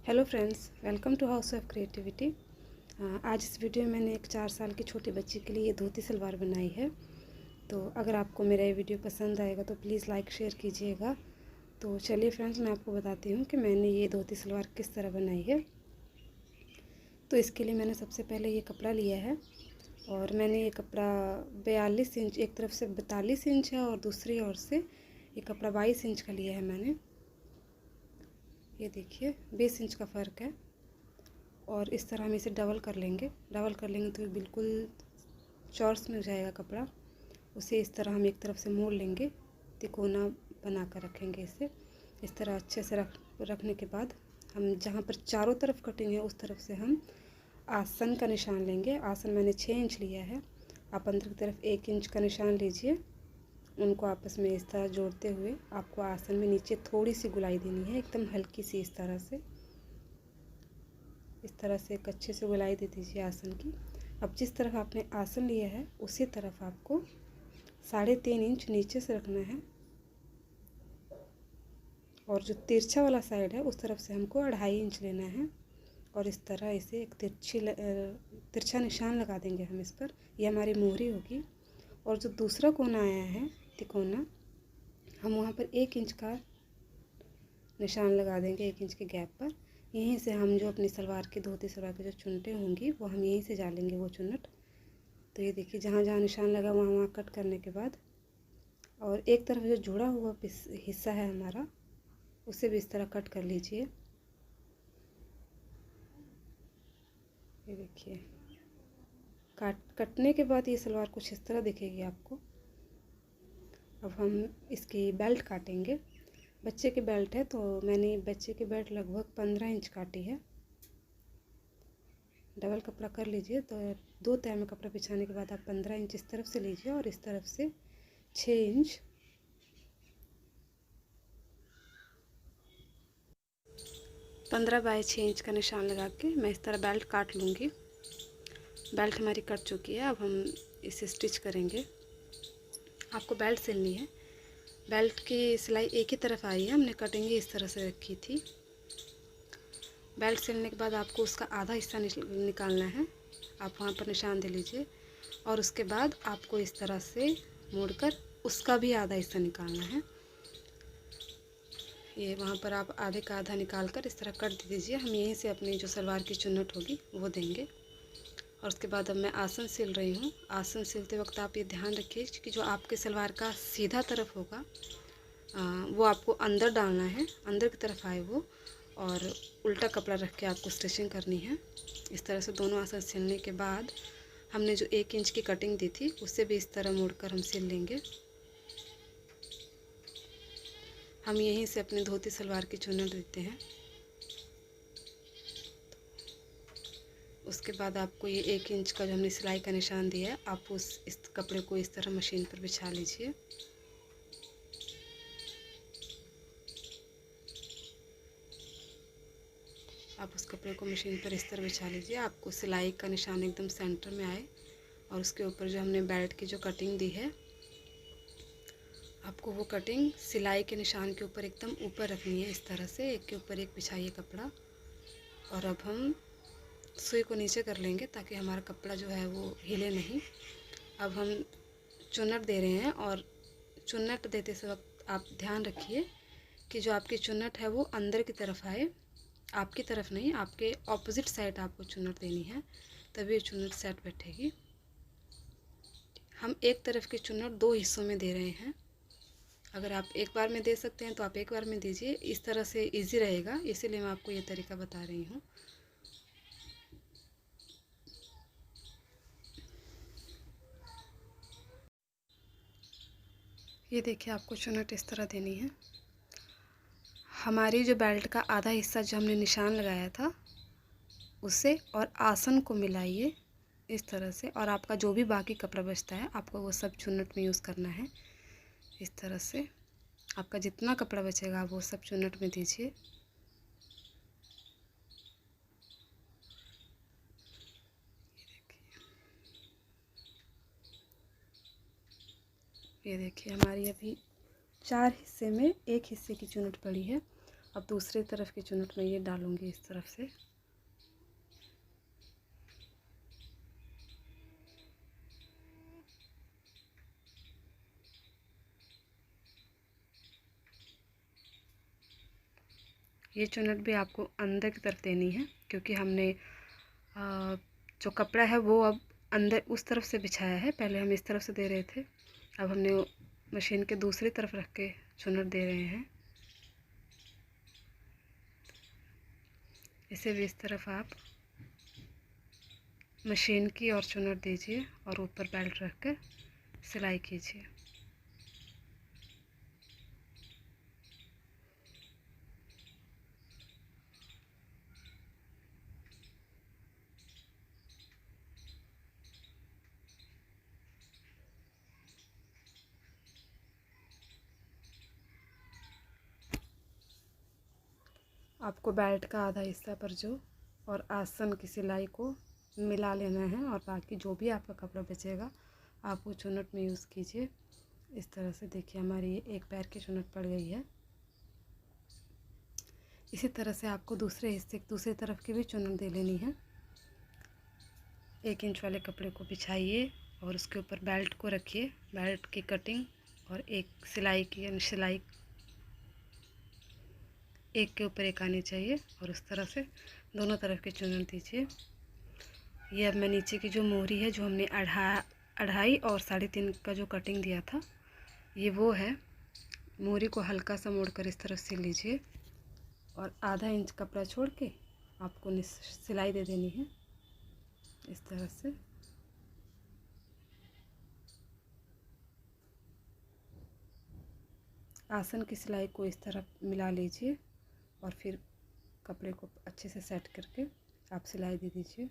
Hello friends, welcome to house of creativity. आज इस video में मैंने एक 4 साल की छोटी बच्ची के लिए धोती सलवार बनाई है। तो अगर आपको मेरा ये वीडियो पसंद आएगा तो प्लीज़ लाइक शेयर कीजिएगा। तो चलिए फ्रेंड्स, मैं आपको बताती हूँ कि मैंने ये धोती सलवार किस तरह बनाई है। तो इसके लिए मैंने सबसे पहले ये कपड़ा लिया है और मैंने ये कपड़ा 42 इंच, एक तरफ से 42 इंच है और दूसरी ओर से ये कपड़ा 22 इंच का लिया है मैंने। ये देखिए 20 इंच का फ़र्क है। और इस तरह हम इसे डबल कर लेंगे तो ये बिल्कुल चौरस में हो जाएगा कपड़ा। उसे इस तरह हम एक तरफ से मोड़ लेंगे, तिकोना बना कर रखेंगे इसे। इस तरह अच्छे से रखने के बाद हम जहाँ पर चारों तरफ कटिंग है उस तरफ से हम आसन का निशान लेंगे। आसन मैंने 6 इंच लिया है, आप अंदर की तरफ 1 इंच का निशान लीजिए। उनको आपस में इस तरह जोड़ते हुए आपको आसन में नीचे थोड़ी सी गुलाई देनी है, एकदम हल्की सी। इस तरह से एक अच्छे से गुलाई दे दीजिए आसन की। अब जिस तरफ आपने आसन लिया है उसी तरफ आपको 3.5 इंच नीचे से रखना है और जो तिरछा वाला साइड है उस तरफ से हमको 2.5 इंच लेना है। और इस तरह इसे एक तिरछा निशान लगा देंगे हम इस पर। ये हमारी मोहरी होगी। और जो दूसरा कोना आया है तिकोना, हम वहाँ पर 1 इंच का निशान लगा देंगे, 1 इंच के गैप पर। यहीं से हम जो अपनी सलवार की धोती सलवार की जो चुन्नटें होंगी वो हम यहीं से डालेंगे वो चुन्नट। तो ये देखिए जहाँ जहाँ निशान लगा वहाँ वहाँ कट करने के बाद, और एक तरफ जो जुड़ा हुआ हिस्सा है हमारा उसे भी इस तरह कट कर लीजिए। ये देखिए कटने के बाद ये सलवार कुछ इस तरह दिखेगी आपको। अब हम इसकी बेल्ट काटेंगे। बच्चे की बेल्ट है तो मैंने बच्चे की बेल्ट लगभग 15 इंच काटी है। डबल कपड़ा कर लीजिए तो 2 तह में कपड़ा बिछाने के बाद आप 15 इंच इस तरफ से लीजिए और इस तरफ से 6 इंच। 15 बाय 6 इंच का निशान लगा के मैं इस तरह बेल्ट काट लूँगी। बेल्ट हमारी कट चुकी है। अब हम इसे स्टिच करेंगे। आपको बेल्ट सिलनी है। बेल्ट की सिलाई एक ही तरफ आई है, हमने कटिंग इस तरह से रखी थी। बेल्ट सिलने के बाद आपको उसका आधा हिस्सा निकालना है। आप वहाँ पर निशान दे लीजिए और उसके बाद आपको इस तरह से मोड़कर उसका भी आधा हिस्सा निकालना है। ये वहाँ पर आप आधे का आधा निकाल कर इस तरह कट दे दीजिए। हम यहीं से अपनी जो सलवार की चुन्नट होगी वो देंगे। और उसके बाद अब मैं आसन सिल रही हूँ। आसन सिलते वक्त आप ये ध्यान रखिए कि जो आपके सलवार का सीधा तरफ होगा वो आपको अंदर डालना है, अंदर की तरफ आए वो, और उल्टा कपड़ा रख के आपको स्टिचिंग करनी है। इस तरह से दोनों आसन सिलने के बाद हमने जो 1 इंच की कटिंग दी थी उससे भी इस तरह मोड़कर हम सिल लेंगे। हम यहीं से अपनी धोती सलवार की चुन्नट देते हैं। उसके बाद आपको ये 1 इंच का जो हमने सिलाई का निशान दिया है, आप इस कपड़े को इस तरह मशीन पर बिछा लीजिए। आप उस कपड़े को मशीन पर इस तरह बिछा लीजिए। आपको सिलाई का निशान एकदम सेंटर में आए और उसके ऊपर जो हमने बेल्ट की जो कटिंग दी है, आपको वो कटिंग सिलाई के निशान के ऊपर एकदम ऊपर रखनी है। इस तरह से एक के ऊपर एक बिछाइए कपड़ा। और अब हम सुई को नीचे कर लेंगे ताकि हमारा कपड़ा जो है वो हिले नहीं। अब हम चुन्नट दे रहे हैं और चुन्नट देते वक्त आप ध्यान रखिए कि जो आपकी चुन्नट है वो अंदर की तरफ आए, आपकी तरफ नहीं, आपके ऑपोजिट साइड आपको चुन्नट देनी है, तभी चुन्नट सेट बैठेगी। हम एक तरफ की चुन्नट 2 हिस्सों में दे रहे हैं। अगर आप एक बार में दे सकते हैं तो आप एक बार में दीजिए, इस तरह से इजी रहेगा, इसीलिए मैं आपको ये तरीका बता रही हूँ। ये देखिए आपको चुन्नट इस तरह देनी है। हमारी जो बेल्ट का आधा हिस्सा जो हमने निशान लगाया था उसे और आसन को मिलाइए इस तरह से, और आपका जो भी बाकी कपड़ा बचता है आपको वो सब चुन्नट में यूज़ करना है। इस तरह से आपका जितना कपड़ा बचेगा आप वो सब चुन्नट में दीजिए। ये देखिए हमारी अभी 4 हिस्से में 1 हिस्से की चुन्नट पड़ी है। अब दूसरी तरफ की चुन्नट में ये डालूँगी इस तरफ से। ये चुन्नट भी आपको अंदर की तरफ देनी है, क्योंकि हमने जो कपड़ा है वो अब अंदर उस तरफ से बिछाया है। पहले हम इस तरफ से दे रहे थे, अब हमने मशीन के दूसरी तरफ रख के चुन्नट दे रहे हैं। इसे भी इस तरफ आप मशीन की और चुन्नट दीजिए और ऊपर बेल्ट रख कर सिलाई कीजिए। आपको बेल्ट का आधा हिस्सा पर जो और आसन की सिलाई को मिला लेना है, और बाकी जो भी आपका कपड़ा बचेगा आप वो चुन्नट में यूज़ कीजिए। इस तरह से देखिए हमारी एक पैर की चुन्नट पड़ गई है। इसी तरह से आपको दूसरे हिस्से दूसरी तरफ की भी चुन्नट दे लेनी है। 1 इंच वाले कपड़े को बिछाइए और उसके ऊपर बेल्ट को रखिए। बेल्ट की कटिंग और एक सिलाई की, यानी सिलाई एक के ऊपर एक आनी चाहिए, और उस तरह से दोनों तरफ की चुन्नट दीजिए। ये अब मैं नीचे की जो मोहरी है, जो हमने 2.5 और 3.5 का जो कटिंग दिया था, ये वो है। मोहरी को हल्का सा मोड़कर इस तरफ सिल लीजिए और आधा इंच कपड़ा छोड़ के आपको सिलाई दे देनी है इस तरह से। आसन की सिलाई को इस तरह मिला लीजिए और फिर कपड़े को अच्छे से सेट करके आप सिलाई दे दीजिए।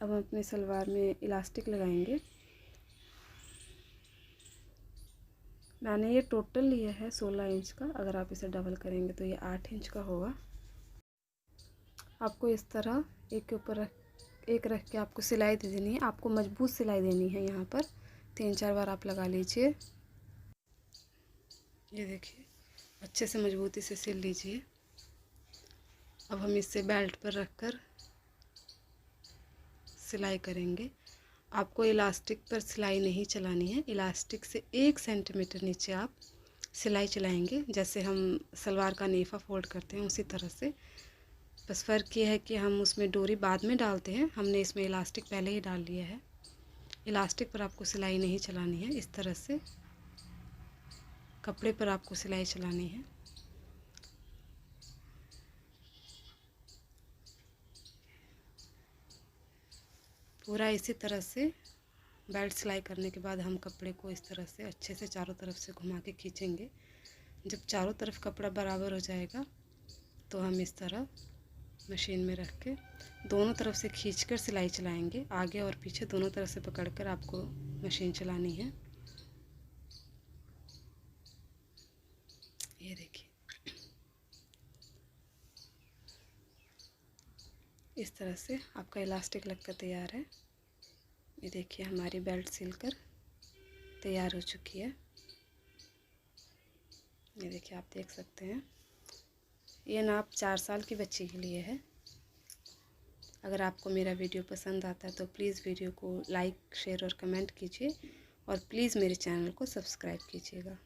अब हम अपने सलवार में इलास्टिक लगाएंगे। मैंने ये टोटल लिया है 16 इंच का, अगर आप इसे डबल करेंगे तो ये 8 इंच का होगा। आपको इस तरह एक के ऊपर एक रख के आपको सिलाई दे देनी है। आपको मजबूत सिलाई देनी है, यहाँ पर 3-4 बार आप लगा लीजिए। ये देखिए अच्छे से मजबूती से सिल लीजिए। अब हम इसे बेल्ट पर रखकर सिलाई करेंगे। आपको इलास्टिक पर सिलाई नहीं चलानी है, इलास्टिक से 1 सेंटीमीटर नीचे आप सिलाई चलाएंगे, जैसे हम सलवार का नेफा फोल्ड करते हैं उसी तरह से। बस फ़र्क ये है कि हम उसमें डोरी बाद में डालते हैं, हमने इसमें इलास्टिक पहले ही डाल लिया है। इलास्टिक पर आपको सिलाई नहीं चलानी है, इस तरह से कपड़े पर आपको सिलाई चलानी है। पूरा इसी तरह से बेल्ट सिलाई करने के बाद हम कपड़े को इस तरह से अच्छे से चारों तरफ से घुमा के खींचेंगे। जब चारों तरफ कपड़ा बराबर हो जाएगा तो हम इस तरह मशीन में रख के दोनों तरफ से खींचकर सिलाई चलाएंगे। आगे और पीछे दोनों तरफ से पकड़कर आपको मशीन चलानी है। ये देखिए इस तरह से आपका इलास्टिक लगकर तैयार है। ये देखिए हमारी बेल्ट सिलकर तैयार हो चुकी है। ये देखिए आप देख सकते हैं, ये नाप 4 साल की बच्ची के लिए है। अगर आपको मेरा वीडियो पसंद आता है तो प्लीज़ वीडियो को लाइक, शेयर और कमेंट कीजिए, और प्लीज़ मेरे चैनल को सब्सक्राइब कीजिएगा।